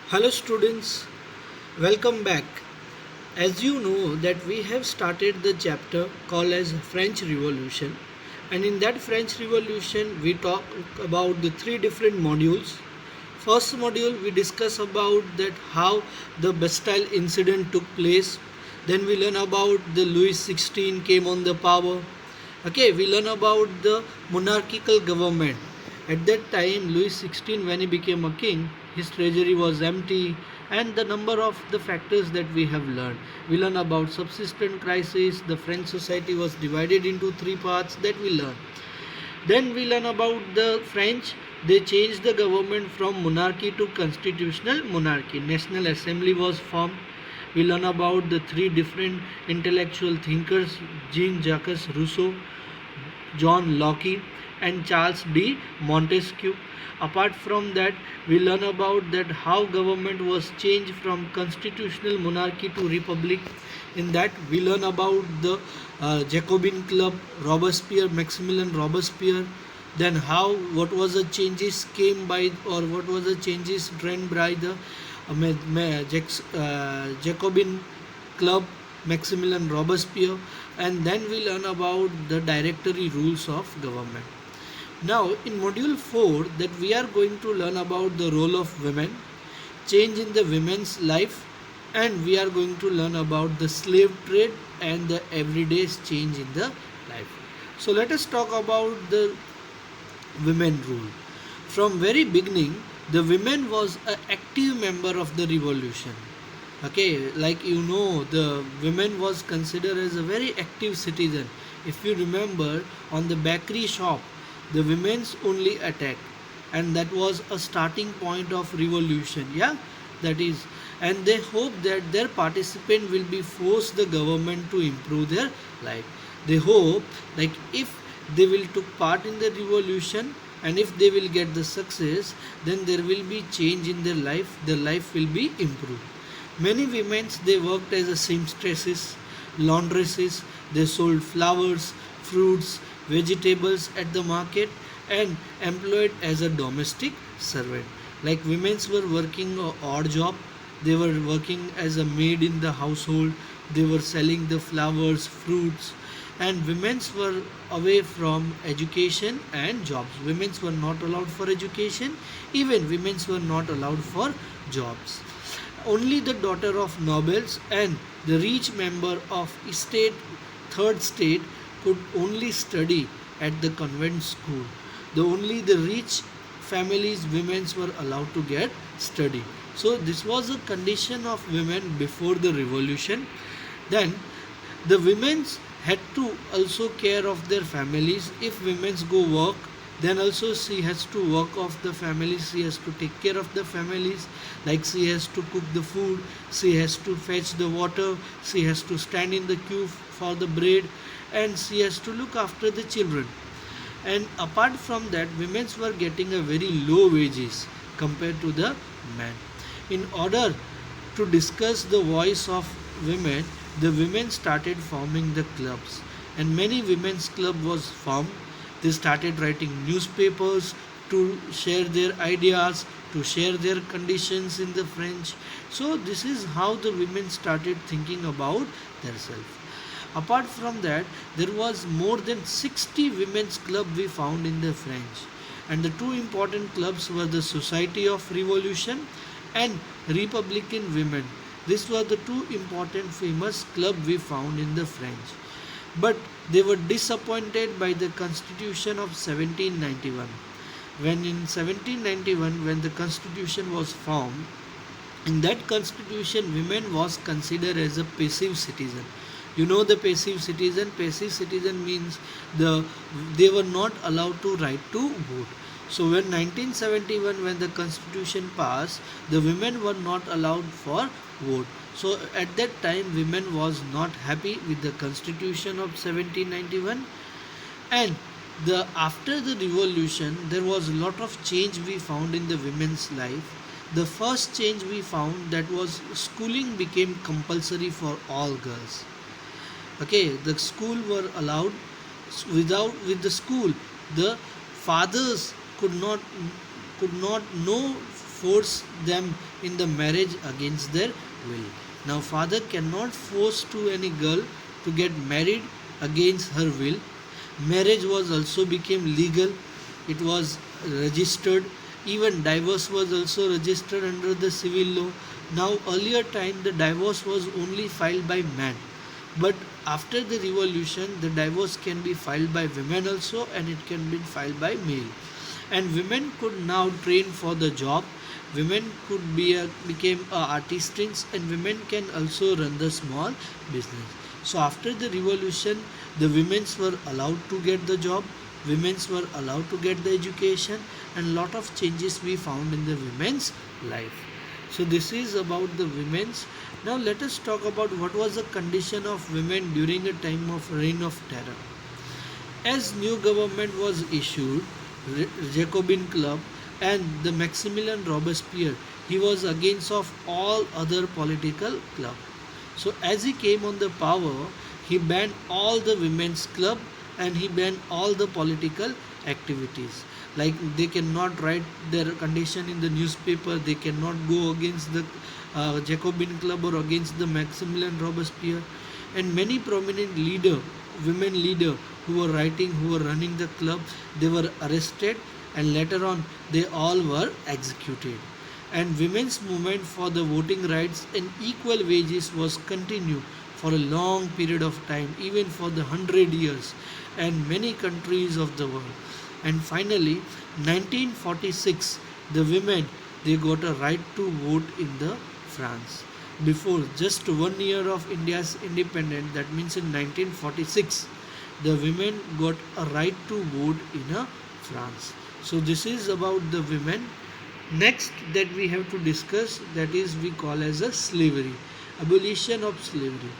Hello students, welcome back. As you know that we have started the chapter called as French Revolution, and in that French Revolution we talk about the three different modules. First module we discuss about that how the Bastille incident took place. Then we learn about the Louis XVI came on the power. Okay, we learn about the monarchical government. At that time, Louis XVI, when he became a king, his treasury was empty, and the number of the factors that we have learned. We learn about subsistence crisis. The French society was divided into three parts that we learn. Then we learn about the French. They changed the government from monarchy to constitutional monarchy. National Assembly was formed. We learn about the three different intellectual thinkers: Jean-Jacques Rousseau, John Locke, and Charles D. Montesquieu. Apart from that, we learn about that how government was changed from constitutional monarchy to republic. In that, we learn about the Jacobin Club, Robespierre, Maximilian Robespierre. Then how what was the changes came by or what was the changes trend by the Jacobin Club, Maximilian Robespierre, and then we learn about the directory rules of government. Now, in module 4, that we are going to learn about the role of women, change in the women's life, and we are going to learn about the slave trade and the everyday change in the life. So, let us talk about the women rule. From very beginning, the women was an active member of the revolution. Okay, like you know, the women was considered as a very active citizen. If you remember, on the bakery shop, the women's only attacked, and that was a starting point of revolution. Yeah, that is, and they hope that their participant will be force the government to improve their life. They hope like if they will took part in the revolution and if they will get the success, then there will be change in their life will be improved. Many women they worked as a seamstresses, laundresses, they sold flowers, fruits, vegetables at the market, and employed as a domestic servant. Like women were working a odd job, they were working as a maid in the household, they were selling the flowers, fruits, and women were away from education and jobs. Women were not allowed for education, even women were not allowed for jobs. Only the daughter of nobles and the rich member of estate, third state, could only study at the convent school. Only the rich families, women were allowed to get study. So this was a condition of women before the revolution. Then the women had to also care of their families. If women go work, then also she has to work of the family, she has to take care of the families, like she has to cook the food, she has to fetch the water, she has to stand in the queue for the bread, and she has to look after the children. And apart from that, women were getting a very low wages compared to the men. In order to discuss the voice of women, the women started forming the clubs, and many women's club was formed. They started writing newspapers to share their ideas, to share their conditions in the French. So this is how the women started thinking about themselves. Apart from that, there was more than 60 women's club we found in the French, and the two important clubs were the Society of Revolution and Republican Women. These were the two important famous club we found in the French. But they were disappointed by the Constitution of 1791. When in 1791, when the Constitution was formed, in that Constitution, women was considered as a passive citizen. You know the passive citizen. Passive citizen means they were not allowed to right to vote. So when 1971, when the Constitution passed, the women were not allowed for vote. So at that time, women was not happy with the Constitution of 1791, and the after the revolution, there was a lot of change we found in the women's life. The first change we found that was schooling became compulsory for all girls. Okay, the school were allowed. Without with the school, the fathers could not could not no force them in the marriage against their will. Now father cannot force to any girl to get married against her will. Marriage was also became legal. It was registered. Even divorce was also registered under the civil law. Now earlier time the divorce was only filed by man, but after the revolution the divorce can be filed by women also, and it can be filed by male. And women could now train for the job. Women could became artisans, and women can also run the small business. So after the revolution the women's were allowed to get the job, women's were allowed to get the education, and lot of changes we found in the women's life. So this is about the women's. Now let us talk about what was the condition of women during a time of reign of terror. As new government was issued, Jacobin Club and the Maximilian Robespierre, he was against of all other political club. So as he came on the power, he banned all the women's club and he banned all the political activities. Like they cannot write their condition in the newspaper, they cannot go against the Jacobin Club or against the Maximilian Robespierre, and many prominent women leader who were writing, who were running the club, they were arrested, and later on they all were executed. And women's movement for the voting rights and equal wages was continued for a long period of time, even for the 100 years, and many countries of the world. And finally 1946 the women they got a right to vote in the France. Before just 1 year of India's independence, that means in 1946 the women got a right to vote in a France. So this is about the women. Next that we have to discuss, that is we call as a slavery, abolition of slavery.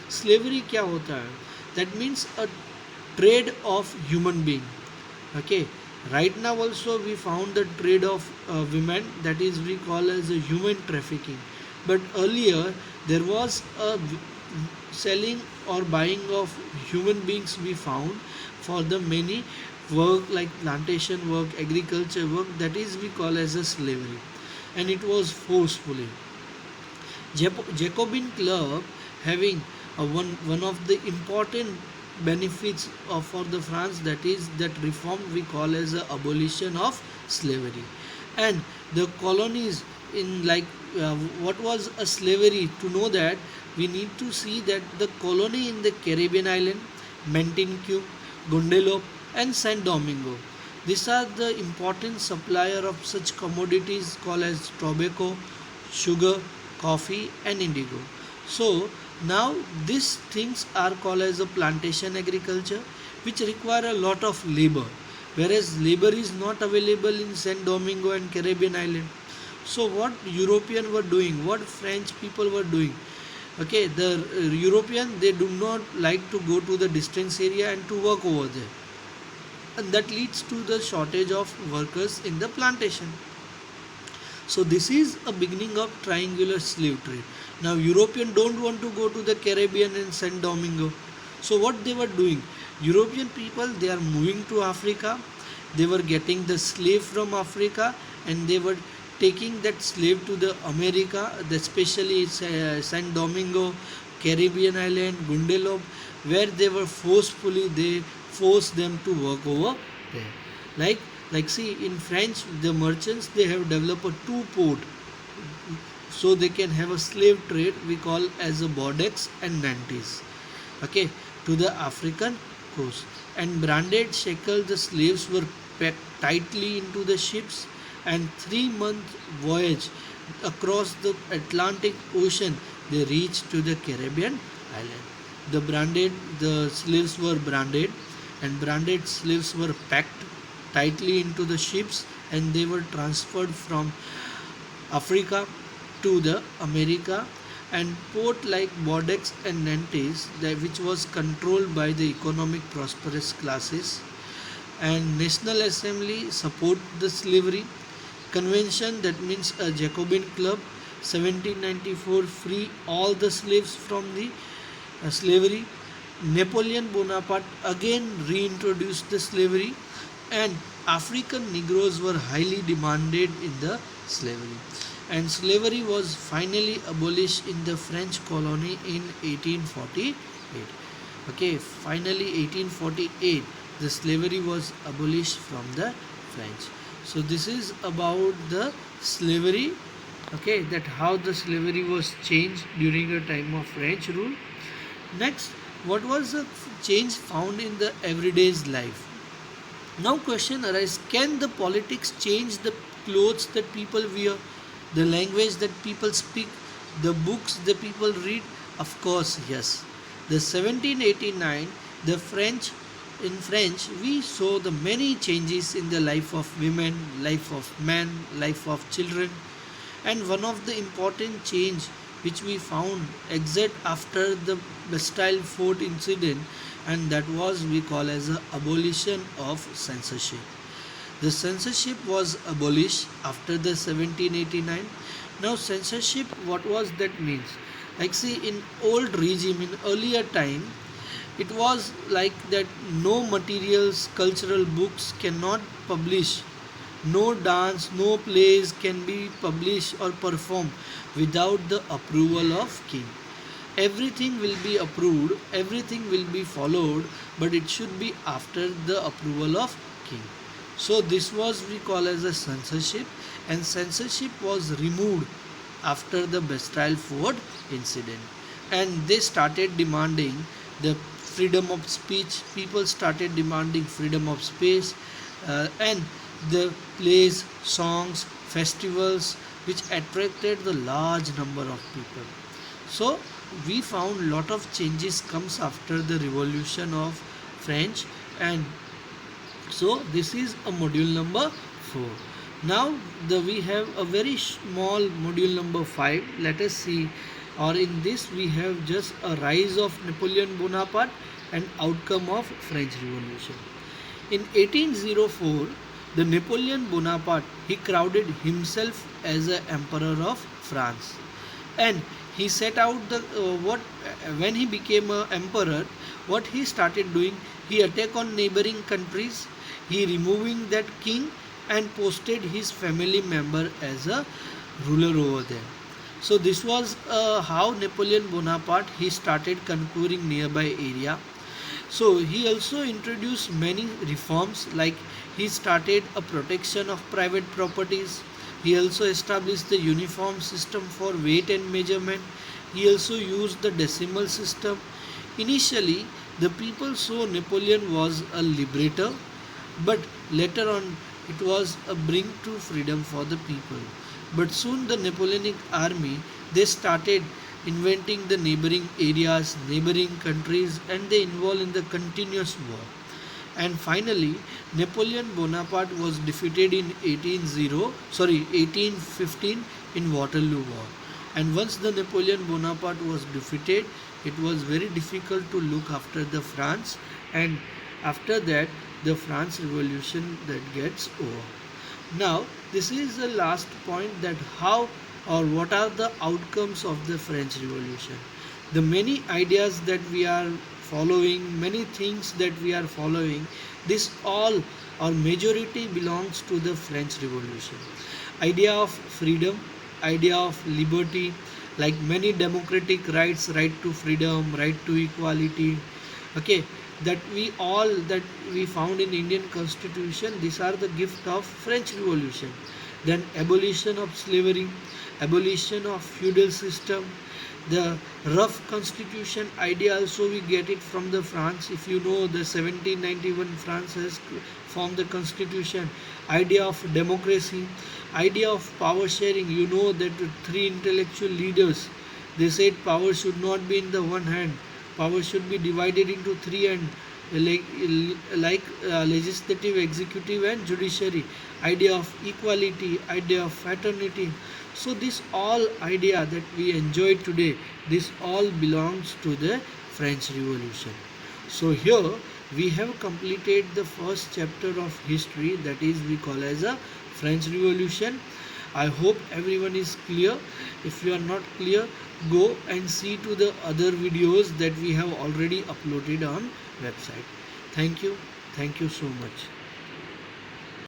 Slavery क्या होता है? That means a trade of human being. Okay, right now also we found the trade of women, that is we call as a human trafficking. But earlier there was a selling or buying of human beings we found for the many work like plantation work, agriculture work, that is we call as a slavery, and it was forcefully. Jacobin Club having one of the important benefits for the France, that is that reform we call as the abolition of slavery. And the colonies in like what was a slavery, to know that we need to see that the colony in the Caribbean island, Martinique, Guadeloupe and Saint Domingo, these are the important supplier of such commodities called as tobacco, sugar, coffee and indigo. So now these things are called as a plantation agriculture, which require a lot of labor, whereas labor is not available in Saint Domingo and Caribbean island. So what European were doing, what French people were doing, okay, the European they do not like to go to the distance area and to work over there, and that leads to the shortage of workers in the plantation. So this is a beginning of triangular slave trade. Now European don't want to go to the Caribbean and Saint Domingo. So what they were doing, European people they are moving to Africa, they were getting the slave from Africa and they were taking that slave to the America, especially Saint Domingo, Caribbean island, Guadeloupe, where they were they forced them to work over there. Like see in French the merchants they have developed a two port, so they can have a slave trade we call as a Bordeaux and Nantes, okay, to the African coast. And branded shackles the slaves were packed tightly into the ships, and 3 month voyage across the Atlantic Ocean they reached to the Caribbean island. The slaves were branded, and branded slaves were packed tightly into the ships, and they were transferred from Africa to the America. And port like Bordeaux and Nantes, which was controlled by the economic prosperous classes. And National Assembly support the slavery. Convention, that means a Jacobin Club, 1794 free all the slaves from the slavery. Napoleon Bonaparte again reintroduced the slavery, and African Negroes were highly demanded in the slavery, and slavery was finally abolished in the French colony in 1848. Okay, finally 1848 the slavery was abolished from the French. So this is about the slavery, okay, that how the slavery was changed during the time of French rule. Next, what was the change found in the everyday's life? Now question arises, can the politics change the clothes that people wear, the language that people speak, the books that people read? Of course, yes. The 1789, the French in French, we saw the many changes in the life of women, life of men, life of children, and one of the important change which we found exact after the Bastille Fort incident, and that was we call as a abolition of censorship. The censorship was abolished after the 1789. Now censorship, what was that means? Like see, in old regime, in earlier time, it was like that no materials, cultural books cannot publish, no dance, no plays can be published or performed without the approval of king. Everything will be approved, everything will be followed, but it should be after the approval of king. So this was we call as a censorship, and censorship was removed after the Bastille Fort incident, and they started demanding the freedom of speech. People started demanding freedom of space, and the plays, songs, festivals which attracted the large number of people. So we found lot of changes comes after the revolution of French, and so this is a module number 4. Now we have a very small module number 5. Let us see, or in this we have just a rise of Napoleon Bonaparte and outcome of French Revolution. In 1804, the Napoleon Bonaparte, he crowded himself as a emperor of France, and he set out the what when he became a emperor, what he started doing, he attacked on neighboring countries, he removing that king and posted his family member as a ruler over there. So this was how Napoleon Bonaparte he started conquering nearby area. So he also introduced many reforms, like he started a protection of private properties. He also established the uniform system for weight and measurement. He also used the decimal system. Initially, the people saw Napoleon was a liberator, but later on it was a bring to freedom for the people. But soon the Napoleonic army, they started inventing the neighboring areas, neighboring countries, and they involved in the continuous war. And finally, Napoleon Bonaparte was defeated in 1815 in Waterloo War. And once the Napoleon Bonaparte was defeated, it was very difficult to look after the France, and after that the France Revolution that gets over. Now this is the last point, that how or what are the outcomes of the French Revolution. The many ideas that we are following, many things that we are following, this all or majority belongs to the French Revolution. Idea of freedom, idea of liberty, like many democratic rights, right to freedom, right to equality, okay, that we found in Indian Constitution, these are the gift of French Revolution. Then abolition of slavery, abolition of feudal system, the rough constitution idea also we get it from the France. If you know, the 1791 France has formed the constitution. Idea of democracy, idea of power sharing. You know that the three intellectual leaders, they said power should not be in the one hand, power should be divided into three, and legislative, executive, and judiciary. Idea of equality, idea of fraternity. So this all idea that we enjoy today, this all belongs to the French Revolution. So here we have completed the first chapter of history, that is we call as a French Revolution. I hope everyone is clear. If you are not clear, go and see to the other videos that we have already uploaded on website. Thank you so much.